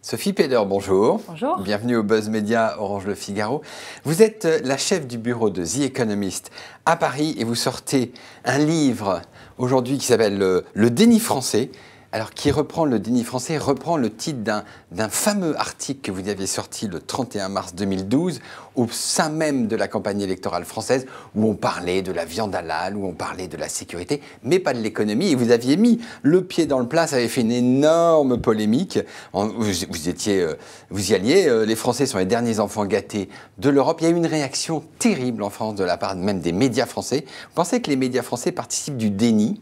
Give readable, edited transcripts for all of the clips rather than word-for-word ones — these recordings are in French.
Sophie Peder, bonjour. Bonjour. Bienvenue au Buzz Media Orange Le Figaro. Vous êtes la chef du bureau de The Economist à Paris et vous sortez un livre aujourd'hui qui s'appelle Le déni français. Alors, qui reprend le déni français, reprend le titre d'un fameux article que vous aviez sorti le 31 mars 2012 au sein même de la campagne électorale française où on parlait de la viande halal, où on parlait de la sécurité, mais pas de l'économie. Et vous aviez mis le pied dans le plat, ça avait fait une énorme polémique. Vous y alliez, les Français sont les derniers enfants gâtés de l'Europe. Il y a eu une réaction terrible en France de la part même des médias français. Vous pensez que les médias français participent du déni ?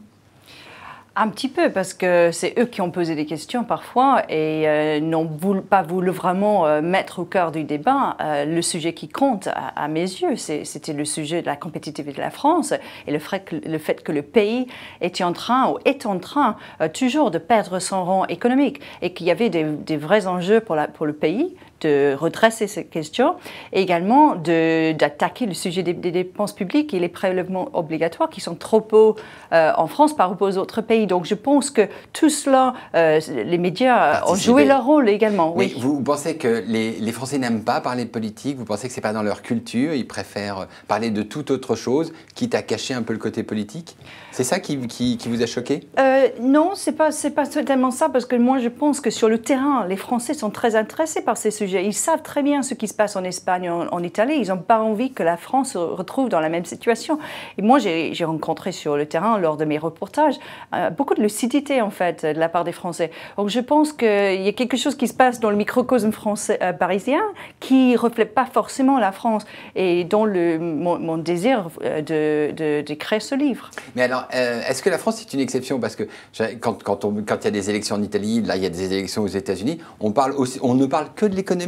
Un petit peu, parce que c'est eux qui ont posé des questions parfois et n'ont pas voulu vraiment mettre au cœur du débat le sujet qui compte à mes yeux. C'était le sujet de la compétitivité de la France et le fait que le pays est en train toujours de perdre son rang économique et qu'il y avait des vrais enjeux pour le pays de redresser ces questions et également d'attaquer le sujet des dépenses publiques et les prélèvements obligatoires qui sont trop hauts en France par rapport aux autres pays. Donc je pense que tout cela, les médias ont joué leur rôle également. Mais oui. Vous pensez que les Français n'aiment pas parler de politique? Vous pensez que ce n'est pas dans leur culture? Ils préfèrent parler de toute autre chose, quitte à cacher un peu le côté politique? C'est ça qui vous a choqué? Non, c'est pas tellement ça, parce que moi je pense que sur le terrain, les Français sont très intéressés par ces sujets. Ils savent très bien ce qui se passe en Espagne, en Italie. Ils n'ont pas envie que la France se retrouve dans la même situation. Et moi, j'ai rencontré sur le terrain, lors de mes reportages, beaucoup de lucidité, en fait, de la part des Français. Donc, je pense qu'il y a quelque chose qui se passe dans le microcosme français, parisien qui ne reflète pas forcément la France et dont mon désir de créer ce livre. Mais alors, est-ce que la France est une exception? Parce que quand il y a des élections en Italie, là, il y a des élections aux États-Unis, on ne parle que de l'économie?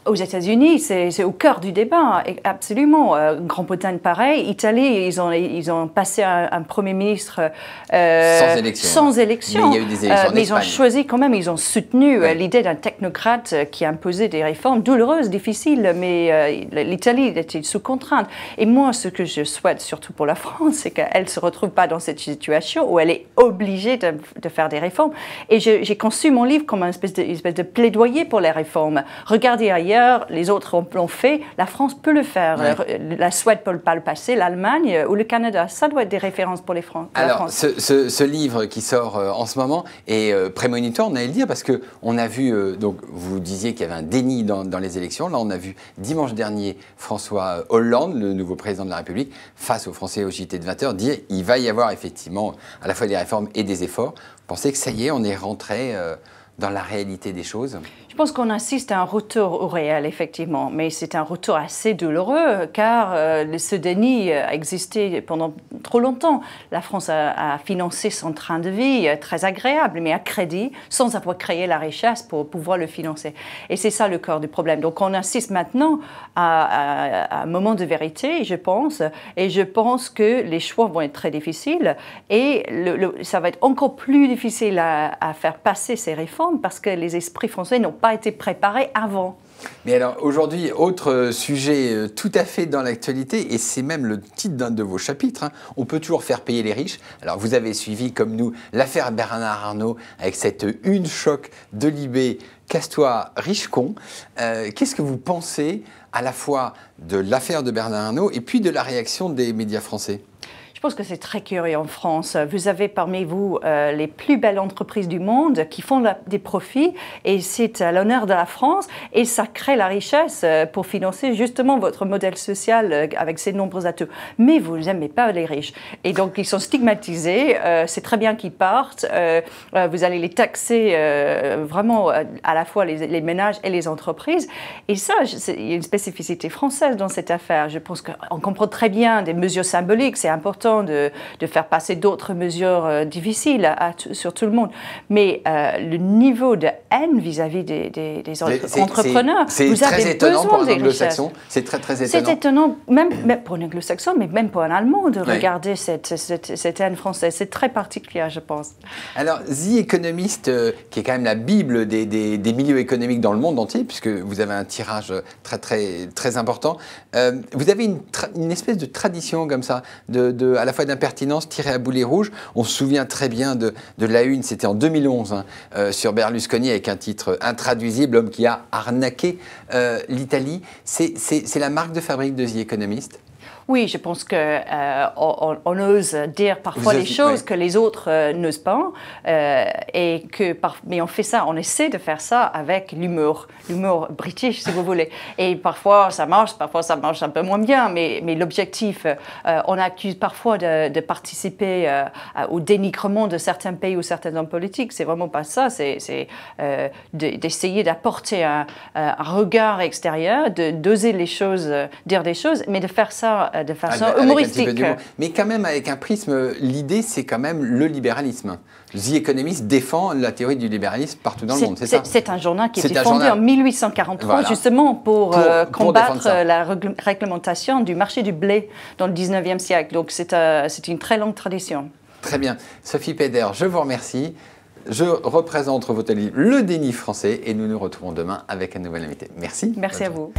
Aux États-Unis, c'est au cœur du débat, absolument. Grande-Bretagne, pareil. Italie, ils ont passé un Premier ministre sans élection. Mais il y a eu des élections en mais Espagne. Ils ont choisi quand même, ils ont soutenu l'idée d'un technocrate qui imposait des réformes douloureuses, difficiles, mais l'Italie était sous contrainte. Et moi, ce que je souhaite surtout pour la France, c'est qu'elle ne se retrouve pas dans cette situation où elle est obligée de faire des réformes. Et j'ai conçu mon livre comme une espèce de plaidoyer pour les réformes. Regardez ailleurs, les autres l'ont fait, la France peut le faire. Ouais. La Suède peut pas le passer, l'Allemagne ou le Canada. Ça doit être des références pour les Français. Alors, ce livre qui sort en ce moment est prémonitoire, on allait le dire, parce qu'on a vu, donc vous disiez qu'il y avait un déni dans les élections. Là, on a vu dimanche dernier François Hollande, le nouveau président de la République, face aux Français au JT de 20h, dire qu'il va y avoir effectivement à la fois des réformes et des efforts. Vous pensez que ça y est, on est rentré dans la réalité des choses? Je pense qu'on assiste à un retour au réel, effectivement, mais c'est un retour assez douloureux, car ce déni a existé pendant trop longtemps. La France a financé son train de vie très agréable, mais à crédit, sans avoir créé la richesse pour pouvoir le financer. Et c'est ça le cœur du problème. Donc on assiste maintenant à un moment de vérité, je pense, et je pense que les choix vont être très difficiles, et ça va être encore plus difficile à faire passer ces réformes, parce que les esprits français n'ont pas été préparés avant. Mais alors aujourd'hui, autre sujet tout à fait dans l'actualité, et c'est même le titre d'un de vos chapitres, hein, on peut toujours faire payer les riches. Alors vous avez suivi comme nous l'affaire Bernard Arnault avec cette une choc de Libé, casse-toi riche con. Qu'est-ce que vous pensez à la fois de l'affaire de Bernard Arnault et puis de la réaction des médias français? Je pense que c'est très curieux en France. Vous avez parmi vous les plus belles entreprises du monde qui font des profits, et c'est à l'honneur de la France, et ça crée la richesse pour financer justement votre modèle social avec ses nombreux atouts. Mais vous n'aimez pas les riches, et donc ils sont stigmatisés. C'est très bien qu'ils partent. Vous allez les taxer vraiment à la fois les ménages et les entreprises. Et ça, il y a une spécificité française dans cette affaire. Je pense qu'on comprend très bien des mesures symboliques. C'est important de faire passer d'autres mesures difficiles sur tout le monde. Mais le niveau de haine vis-à-vis des entrepreneurs, vous avez besoin des richesses. C'est très, très étonnant. C'est étonnant, même pour un anglo-saxon, mais même pour un Allemand, de regarder cette haine française. C'est très particulier, je pense. Alors, The Economist, qui est quand même la bible des milieux économiques dans le monde entier, puisque vous avez un tirage très, très, très important, vous avez une espèce de tradition comme ça, à la fois d'impertinence, tiré à boulet rouge. On se souvient très bien de la une, c'était en 2011, hein, sur Berlusconi, avec un titre intraduisible, l'homme qui a arnaqué l'Italie. C'est la marque de fabrique de The Economist? Oui, je pense qu'on ose dire parfois les choses que les autres n'osent pas, mais on fait ça, on essaie de faire ça avec l'humour british, si vous voulez. Et parfois ça marche un peu moins bien, mais l'objectif, on accuse parfois de participer au dénigrement de certains pays ou certains hommes politiques. C'est vraiment pas ça, c'est d'essayer d'apporter un regard extérieur, d'oser les choses, dire des choses, mais de faire ça de façon humoristique. Mais quand même avec un prisme, l'idée c'est quand même le libéralisme. The Economist défend la théorie du libéralisme partout dans le monde, c'est ça? C'est un journal qui a été fondé en 1843 justement pour combattre la réglementation du marché du blé dans le 19e siècle. Donc c'est une très longue tradition. Très bien. Sophie Peder, je vous remercie. Je représente votre livre Le déni français et nous nous retrouvons demain avec un nouvel invité. Merci. Merci à vous.